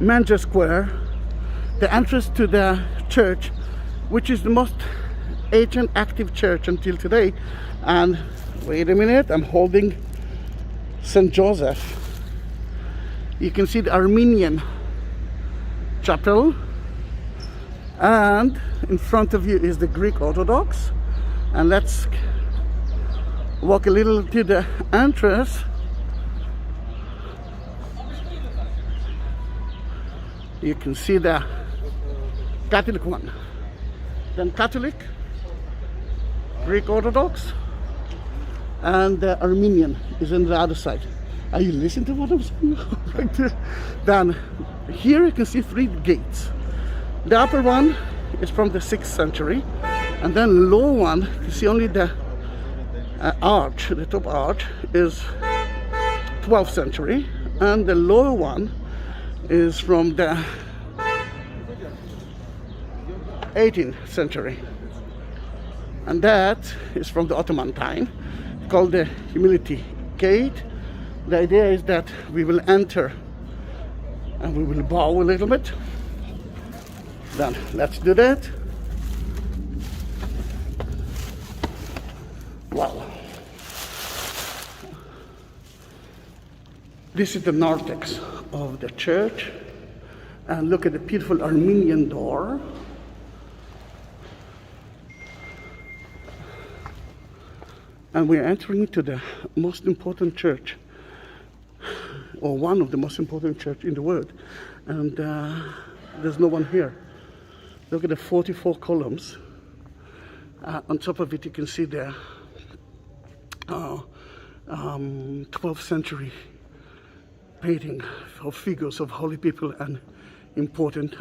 manger square, the entrance to the church, which is the most ancient active church until today. And wait a minute, I'm holding St. Joseph. You can see the Armenian chapel, and in front of you is the Greek Orthodox. And let's walk a little to the entrance. You can see the Catholic one, then Catholic, Greek Orthodox, and the Armenian is on the other side. Are you listening to what I'm saying? Like this. Then here you can see 3 gates. The upper one is from the 6th century, and then the lower one, you see only the arch, the top arch is 12th century, and the lower one is from the 18th century, and that is from the Ottoman time, called the Humility Gate. The idea is that we will enter and we will bow a little bit. Then let's do that. Wow. This is the narthex of the church, and look at the beautiful Armenian door. And we're entering to the most important church, or one of the most important church in the world, and there's no one here. Look at the 44 columns. On top of it you can see the 12th century painting of figures of holy people and important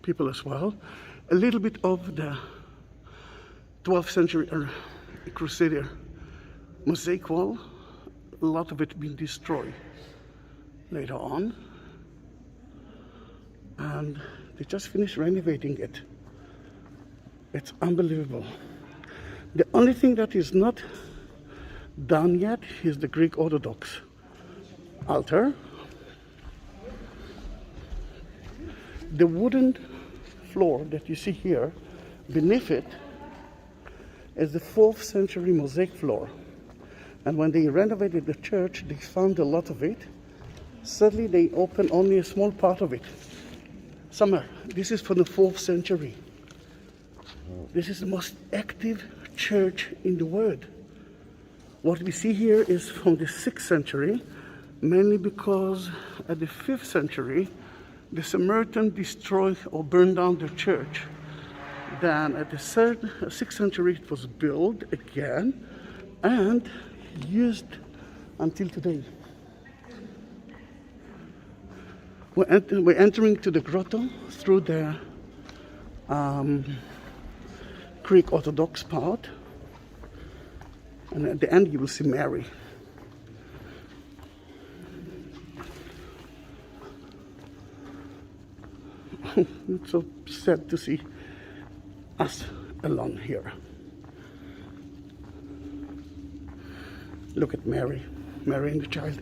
people as well. A little bit of the 12th century Crusader mosaic wall, a lot of it being destroyed later on, and they just finished renovating it. It's unbelievable. The only thing that is not done yet is the Greek Orthodox altar. The wooden floor that you see here, beneath it is the 4th century mosaic floor. And when they renovated the church, they found a lot of it. Sadly, they opened only a small part of it. Summer, this is from the 4th century. This is the most active church in the world. What we see here is from the 6th century, mainly because at the 5th century, the Sarmatians destroyed or burned down the church. Then at the 6th century, it was built again and used until today. We're entering to the grotto through the Greek Orthodox part, and at the end you will see Mary. It's so sad to see us alone here. Look at Mary and the child.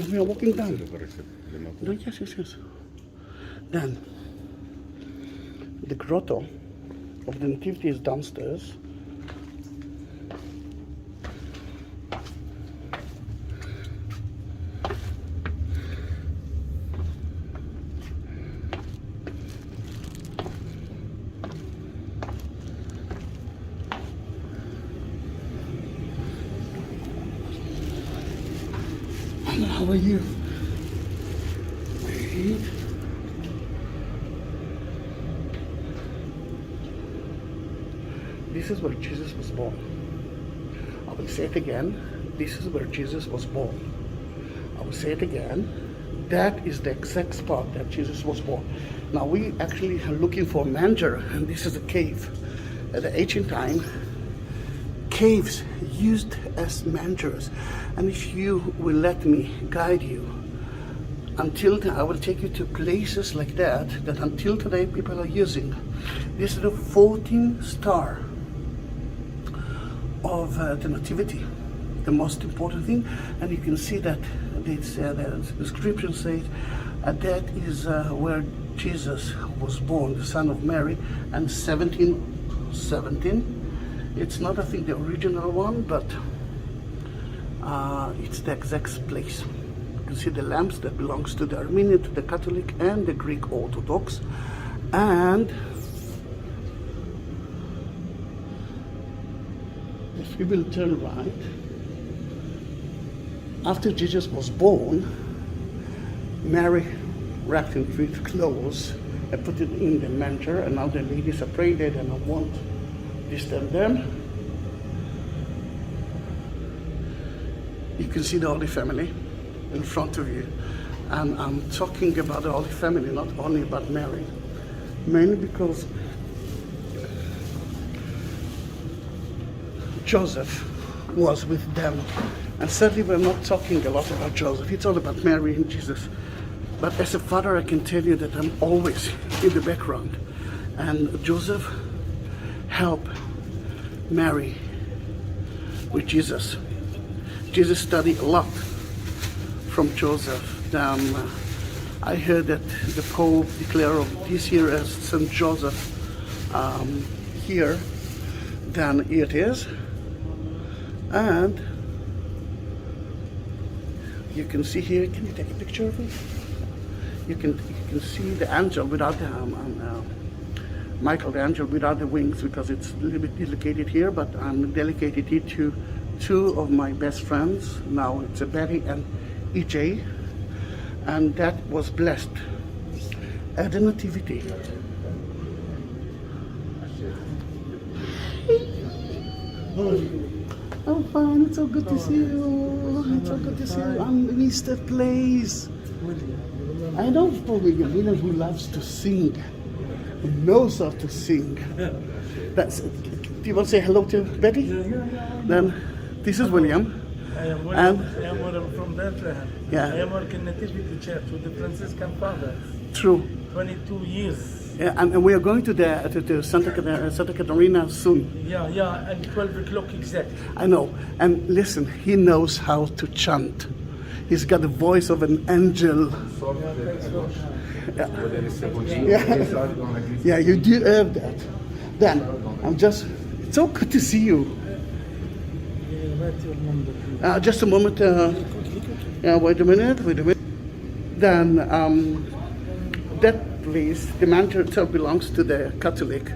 We are walking down. No, yes. Then the grotto of the Nativity is downstairs. How are you? Wait. This is where Jesus was born. I will say it again. This is where Jesus was born. I will say it again. That is the exact spot that Jesus was born. Now we actually are looking for a manger, and this is a cave. At the ancient time, caves used as mangers. And if you will let me guide you, I will take you to places like that until today people are using. This is the 14th star of of the Nativity, the most important thing. And you can see that it's, the description says that is where Jesus was born, the son of Mary, and 1717. It's not, I think, the original one, but it's the exact place. You can see the lamps that belongs to the Armenian, to the Catholic, and the Greek Orthodox. And if we will turn right, after Jesus was born, Mary wrapped him with clothes and put it in the manger, and now the ladies are praying there, and I won't disturb them. You can see the Holy Family in front of you, and I'm talking about the Holy Family, not only about Mary, mainly because Joseph was with them. And certainly we're not talking a lot about Joseph, it's all about Mary and Jesus. But as a father, I can tell you that I'm always in the background. And Joseph helped Mary with Jesus. Jesus studied a lot from Joseph. I heard that the Pope declared of this year as St. Joseph here, then it is. And you can see here, can you take a picture of it? You can see the angel without the Michael the angel without the wings, because it's a little bit delicate here, but I'm dedicated it to two of my best friends. Now it's Betty and EJ, and that was blessed at the Nativity. I'm fine, it's so good to see you. It's so good to see you. I'm in Easter Place. I know William who loves to sing, who knows how to sing. Do you want to say hello to Betty? Yeah. Then this is William. I am William. I am William from Bethlehem. Yeah. I am working Nativity Church with the Franciscan Fathers. True. 22 years. Yeah, and we are going to Santa Catarina soon. Yeah, and 12 o'clock exact. I know. And listen, he knows how to chant. He's got the voice of an angel. Yeah, you do have that. Then, it's so good to see you. Just a moment. Wait a minute. Then, that place, the manger itself belongs to the Catholic,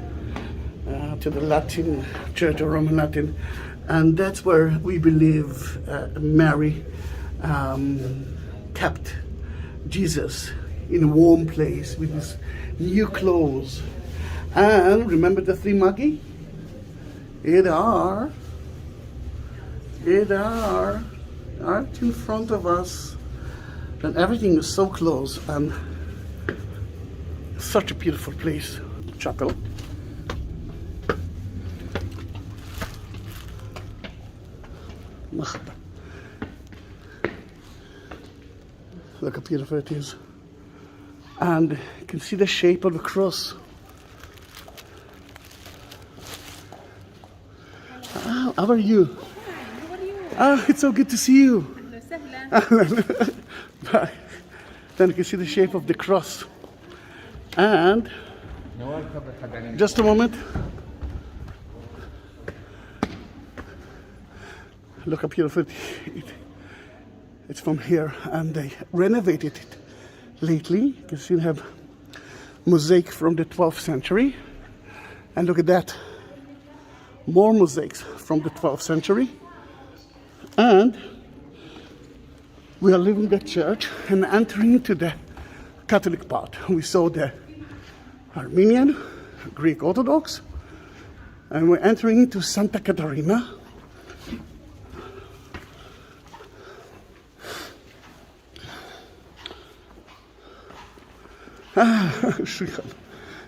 to the Latin Church, or Roman Latin. And that's where we believe Mary kept Jesus in a warm place with his new clothes. And remember the three magi? Here they are right in front of us. And everything is so close, and such a beautiful place. Chapel. Look how beautiful it is. And you can see the shape of the cross. How are you? Hi, how are you? It's so good to see you. Bye. Then you can see the shape of the cross. And just a moment. Look how beautiful it's from here, and they renovated it lately. You can see they have mosaic from the 12th century, and look at that, more mosaics from the 12th century. And we are leaving the church and entering into the Catholic part. We saw the Armenian, Greek Orthodox, and we're entering into Santa Catarina.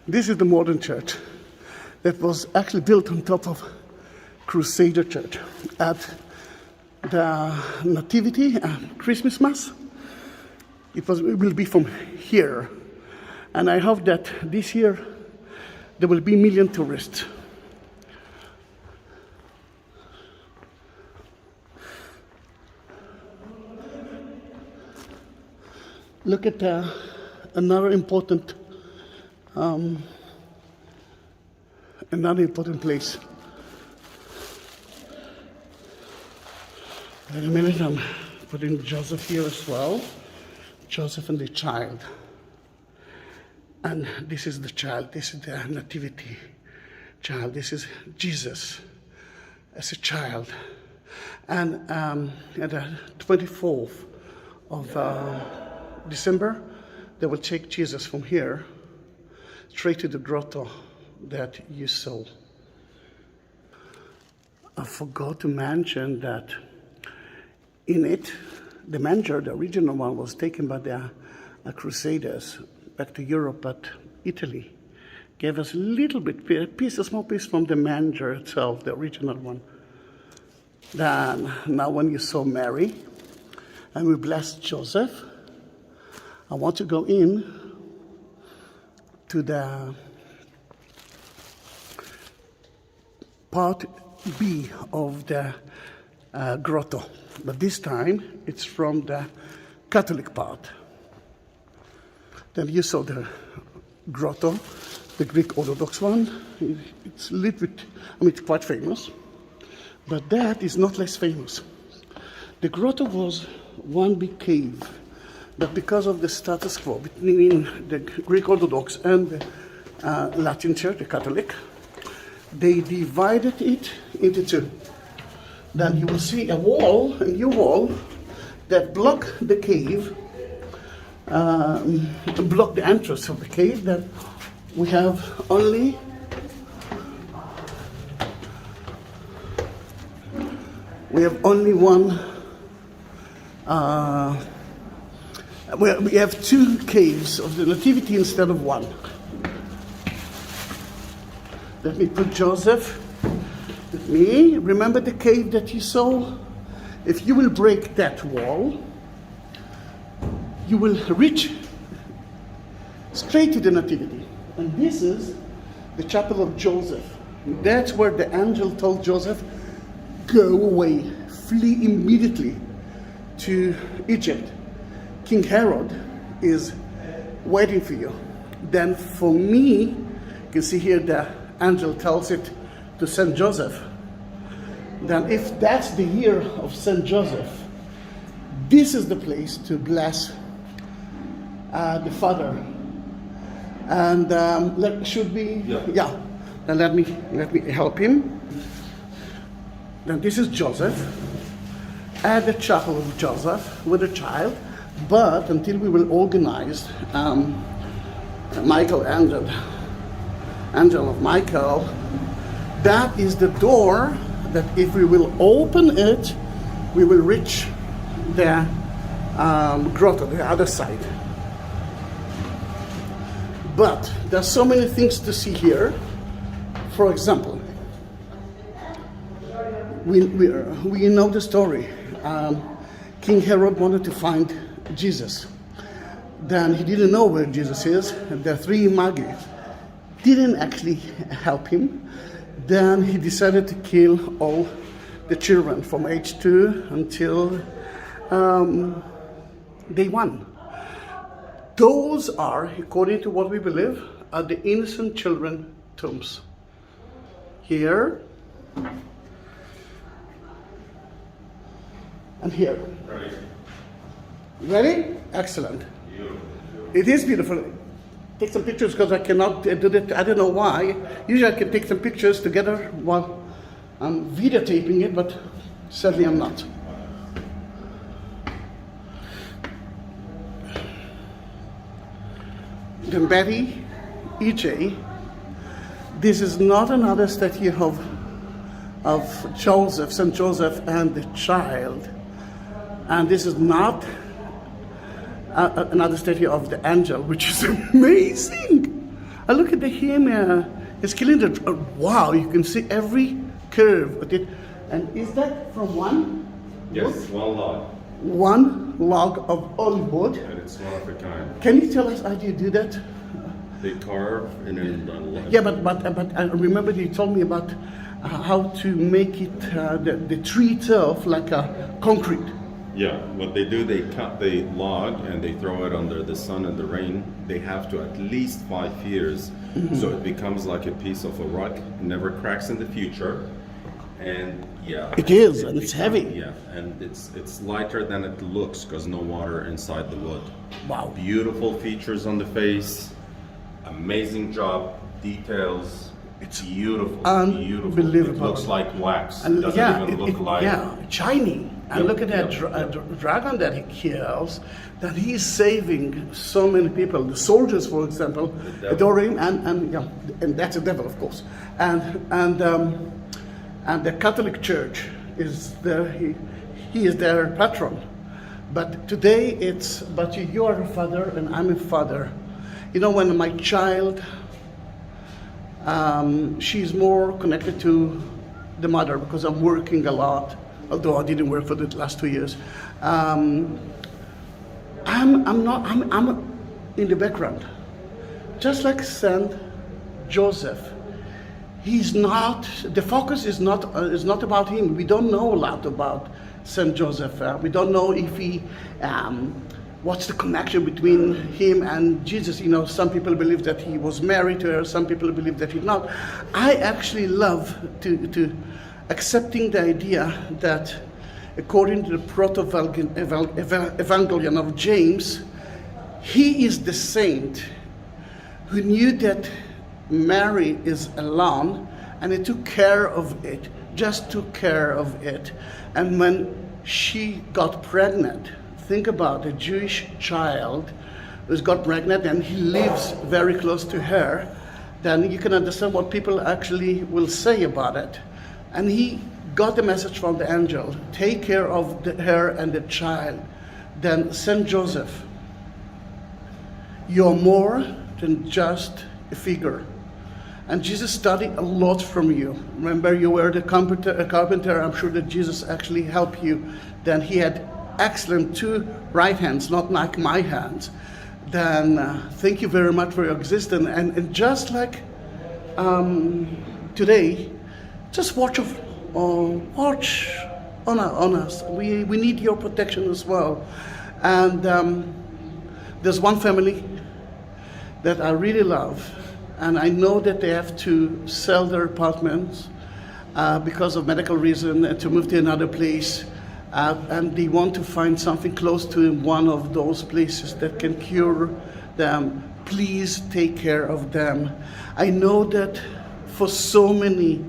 This is the modern church that was actually built on top of Crusader Church. At the Nativity and Christmas Mass, it will be from here. And I hope that this year there will be 1 million tourists. Look at another important place. Wait a minute, I'm putting Joseph here as well. Joseph and the child. And this is the child, this is the Nativity child, this is Jesus as a child. And at the 24th of December, they will take Jesus from here straight to the grotto that you saw. I forgot to mention that in it, the manger, the original one, was taken by the Crusaders back to Europe, but Italy gave us a little bit, a small piece from the manger itself, the original one. Then, now when you saw Mary, and we blessed Joseph, I want to go in to the part B of the grotto, but this time it's from the Catholic part. Then you saw the grotto, the Greek Orthodox one. It's a little bit, it's quite famous, but that is not less famous. The grotto was one big cave, but because of the status quo between the Greek Orthodox and the Latin Church, the Catholic, they divided it into two. Then you will see a wall that block the cave, block the entrance of the cave. That we have only one. We have two caves of the Nativity instead of one. Let me put Joseph with me. Remember the cave that you saw? If you will break that wall, you will reach straight to the Nativity. And this is the chapel of Joseph. That's where the angel told Joseph, go away, flee immediately to Egypt. King Herod is waiting for you. Then for me, you can see here the angel tells it to Saint Joseph. Then if that's the year of Saint Joseph, this is the place to bless the Father. And should we? Yeah. Then let me help him. Then this is Joseph at the chapel of Joseph with a child. But until we will organize Michael Angel of Michael, that is the door that if we will open it, we will reach the grotto, the other side. But there's so many things to see here. For example, we know the story. King Herod wanted to find Jesus. Then he didn't know where Jesus is. And the three magi didn't actually help him. Then he decided to kill all the children from age 2 until day 1. Those are, according to what we believe, are the innocent children tombs. Here and here. Ready? Excellent. It is beautiful. Take some pictures because I cannot do it. I don't know why. Usually I can take some pictures together while I'm videotaping it, but sadly I'm not. Then Betty, EJ, this is not another statue of Joseph, St. Joseph and the child. And this is not another statue of the angel, which is amazing. I look at the hymn, it's killing the, wow, you can see every curve of it. And is that from one? Yes, one log. One log of olive wood. And it's one of a kind. Can you tell us how do you do that? They carve and then Yeah, but I remember you told me about how to make it, the tree itself, like a concrete. Yeah, what they do, they cut the log and they throw it under the sun and the rain. They have to at least 5 years, so it becomes like a piece of a rock, never cracks in the future. And yeah, It is, and it's heavy. Yeah, and it's lighter than it looks because no water inside the wood. Wow. Beautiful features on the face, amazing job, details. It's beautiful, beautiful. Unbelievable. It looks like wax. And It doesn't even look like. yeah, shiny. And Yep, look at that dragon that he kills, that he's saving so many people. The soldiers, for example, devil. adore him, and that's the devil, of course. And the Catholic Church is there. He is their patron. But today it's, but you are a father and I'm a father. You know, when my child, she's more connected to the mother because I'm working a lot, although I didn't work for the last 2 years. I'm in the background, just like Saint Joseph. He's not, the focus is not about him. We don't know a lot about Saint Joseph. We don't know if he, what's the connection between him and Jesus. You know, some people believe that he was married to her, some people believe that he's not. I actually love to accepting the idea that according to the Proto-Evangelion of James, he is the saint who knew that Mary is alone, and he took care of it, just took care of it. And when she got pregnant, think about a Jewish child who's got pregnant and he lives very close to her, then you can understand what people actually will say about it. And he got the message from the angel, take care of her and the child. Then Saint Joseph, you're more than just a figure. And Jesus studied a lot from you. Remember, you were a carpenter. I'm sure that Jesus actually helped you. Then he had excellent 2 right hands, not like my hands. Then thank you very much for your existence. And just like today, just watch on us. We need your protection as well. And there's one family that I really love. And I know that they have to sell their apartments because of medical reason and to move to another place. And they want to find something close to one of those places that can cure them. Please take care of them. I know that for so many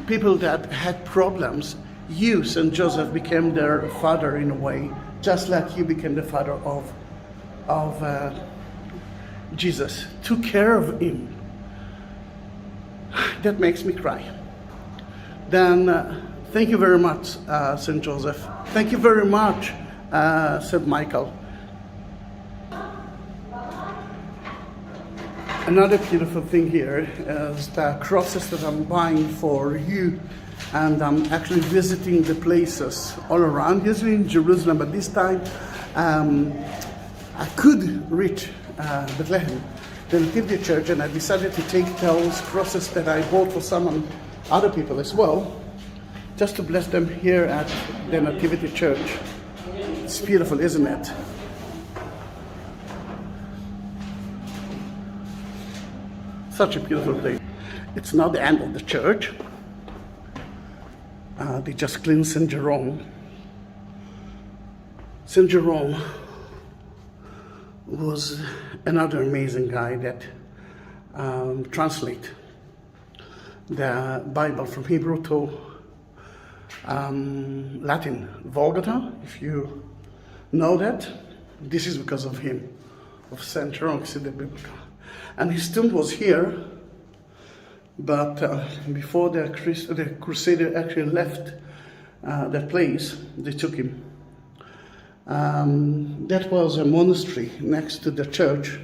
people that had problems, you, St. Joseph, became their father in a way, just like you became the father of Jesus, took care of him. That makes me cry. Then thank you very much, St. Joseph. Thank you very much, St. Michael. Another beautiful thing here is the crosses that I'm buying for you. And I'm actually visiting the places all around, usually in Jerusalem, but this time I could reach Bethlehem, the Nativity Church, and I decided to take those crosses that I bought for some other people as well, just to bless them here at the Nativity Church. It's beautiful, isn't it? Such a beautiful place. It's not the end of the church. They just cleaned St. Jerome. St. Jerome was another amazing guy that translate the Bible from Hebrew to Latin, Vulgata, if you know that. This is because of him, of St. Jerome, the Biblical. And his tomb was here, but before the Crusader actually left that place, they took him. That was a monastery next to the church.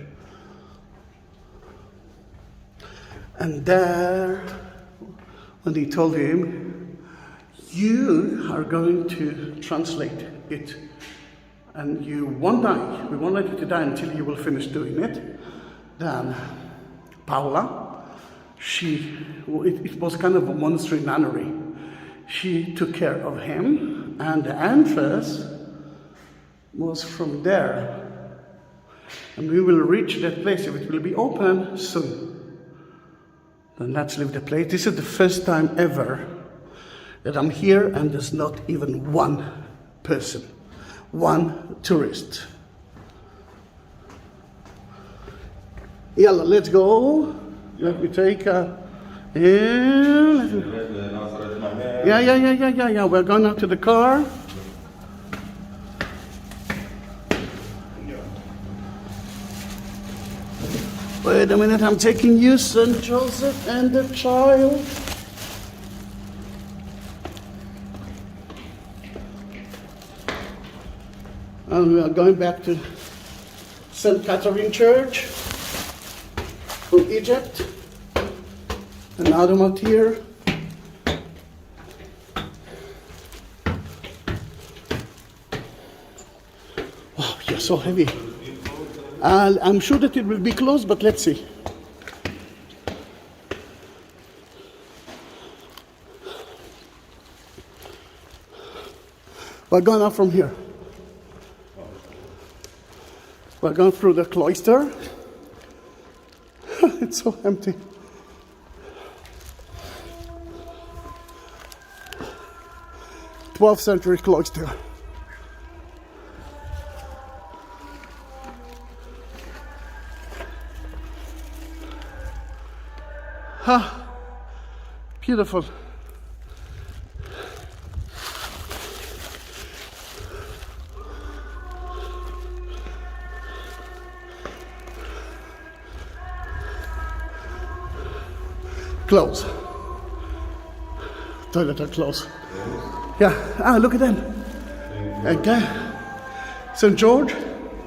And there, when they told him, you are going to translate it, and you won't die. We won't let you to die until you will finish doing it. Then Paula, it was kind of a monastery nunnery. She took care of him And the entrance was from there. And we will reach that place if it will be open soon. Then let's leave the place. This is the first time ever that I'm here and there's not even one person, one tourist. Yalla, let's go. Let me take a... Yeah. We're going out to the car. Wait a minute, I'm taking you, St. Joseph and the child. And we are going back to St. Catherine Church from Egypt. And Adam out here. Wow, you're so heavy. I'm sure that it will be closed, but let's see. We're going out from here. We're going through the cloister. It's so empty. th century cloister. Beautiful. Close. Toilet are closed. Yeah. Look at them. Okay. St. George.